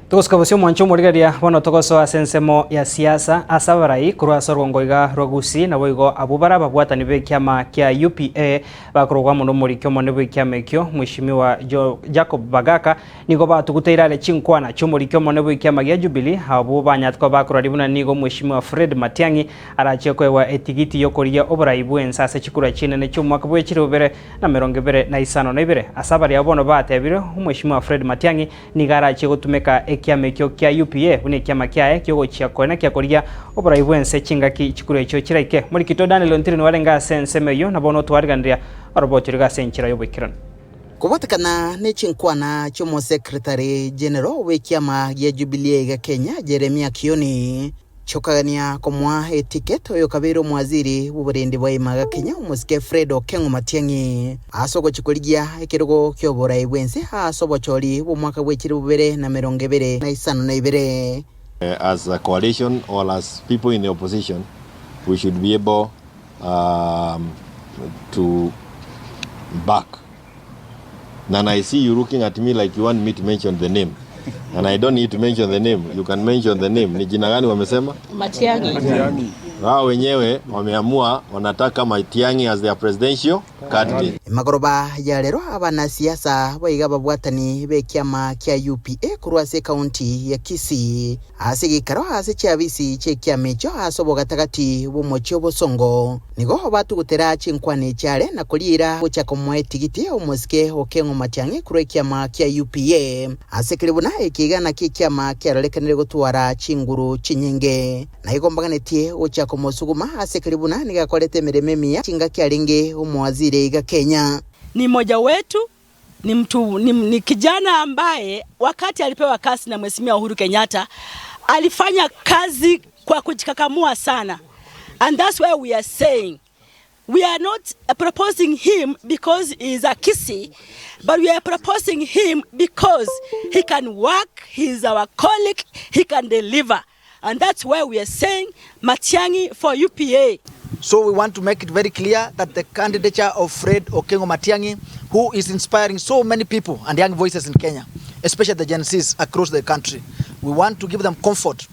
Tugusikabusio mwancho murigeria bono togoso asensemo ya siasa asabarai kurwa sorgongoiga rwagusi na boigo abubara babwatani be kiama kia UPA bakorwa muno murikyo mone bwe kiama ekyo mwishimiwa Jacob Bagaka nigo batuguteirale chinkwana chumurikyo mone bwe kiama ya Jubilee abo banyatko bakoraribuna nigo mwishimiwa Fred Matiang'i arachekwewa etigiti yokoria oburai bwensa ase chikura chinene cy'umwaka bwe kirubere na 2022 asabari abono batebire mwishimiwa Fred Matiang'i nigarache gutumeka kiama ekyo kia UPA une kiama kiae kyogochia kona kyakoria oburai bwense chingaki chikuru ekyo kiraike muri kito Daniel Ontiri ni warenga sensemeyo na bono twarigandia arobotiri ga senchira yobikirana kubatakana ne chinkwana chomo secretary general we kiama ya Jubilee ga Kenya Jeremiah Kioni chokagania komwa etiketo yo kabiro mwaziri buburende bwa imaga Kenya umusike Fred Okengo Matiang'i asogo chikoligia ekirogo kyoborai bwense asobo choli bumwaka bwekiri bubere na 2022. As a coalition or as people in the opposition, we should be able to back. And I see you looking at me like you want me to mention the name. And I don't need to mention the name. You can mention the name. Ni jina gani wamesema? Matiang'i. Wao wenyewe wameamua wanataka Matiang'i as their presidential candidate. Magoroba ya lero abana siasa baiga babwatani be kiama kia UPA kurwase county ya Kisii asigikaro ase cyabisi cye kiamecho asobo gatagati bumucho bosongo nigo batugutera chinkwane cyale na kulira bucha komwe tigiti umuske Okengo Matiang'i kure kiama kia UPA asekiribuna ekigana kiama kyaralekanire gutwara chinguru chinyenge na igombaganetie ucha komosuguma asekiribuna nigakorete mirememia chinga kyaringe umwazire ga Kenya. Ni moja wetu, ni kijana ambaye wakati alipewa kazi na Mheshimiwa Uhuru Kenyatta alifanya kazi kwa kujikakamua sana. And that's why we are saying we are not proposing him because he is a Kisii, but we are proposing him because he can work, he is our colleague, he can deliver. And that's why we are saying Matiang'i for UPA. So we want to make it very clear that the candidature of Fred Okengo Matiang'i, who is inspiring so many people and young voices in Kenya, especially the Gen Zs across the country, we want to give them comfort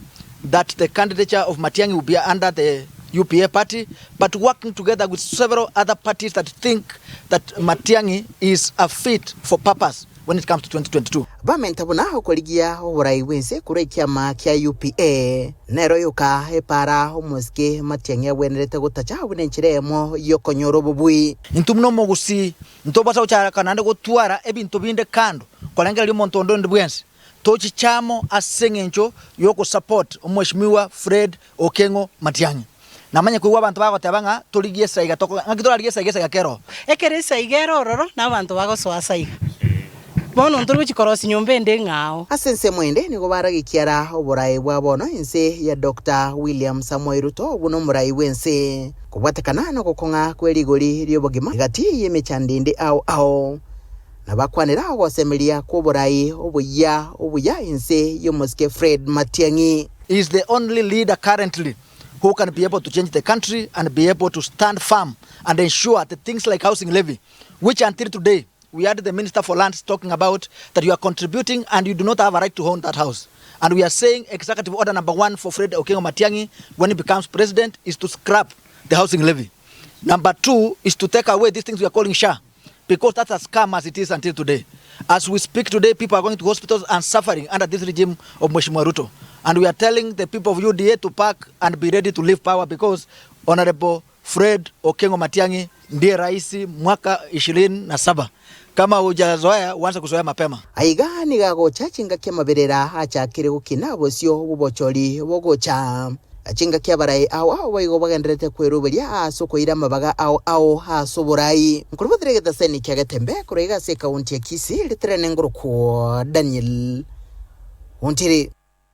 that the candidature of Matiang'i will be under the UPA party, but working together with several other parties that think that Matiang'i is a fit for purpose when it comes to 2022. Bamentabuna okoligia oburai bwense kure kiama kia UPA nero yuka epara umuske Matiang'i wenerete gutacha bunenchiremo yokonyoro bubui intumno mogusi ntobasa uchara kanande gutwara ebintu binde kando kolengera lyo montondo ndibwense tochi chamo asengencho yoko support umweshimiwa Fred Okengo Matiang'i namanya kuwa abantu bagotabanga tuligie saiga toko ngakitola ligie saiga kero ekere saiga rororo na abantu bagosoa saiga bono nturu chikorosi nyombe nde ngao asense mwende nigo baragikiara oburai bwa bono ense ya Dr. William Samoei Ruto buno murai wense kubwatekana no gukonga kwerigori ryobogima gati yemechandinde ao na bakwanira gosemeria ku burai obuya ense yomuske Fred Matiang'i is the only leader currently who can be able to change the country and be able to stand firm and ensure that things like housing levy, which until today we had the Minister for Lands talking about that you are contributing and you do not have a right to own that house. And we are saying executive order number 1 for Fred Okengo Matiang'i when he becomes president is to scrap the housing levy. Number 2 is to take away these things we are calling SHA, because that's a scam as it is until today. As we speak today, people are going to hospitals and suffering under this regime of Mheshimiwa Ruto. And we are telling the people of UDA to pack and be ready to leave power because Honorable Fred Okengo Matiang'i ndiye rais mwaka 27. Kama hujazoea uanze kuzoea mapema. Aiga nigagocha chinga kia maberera achakire gukina bosio bubochori bogocha achinga kia barai ao baigo bagendrete kweruberia asoko ira mabaga ao hasoborai nkurubodrege taseni kia gatembe kurega se county ya Kisii litrene nguruko Daniel Ontiri.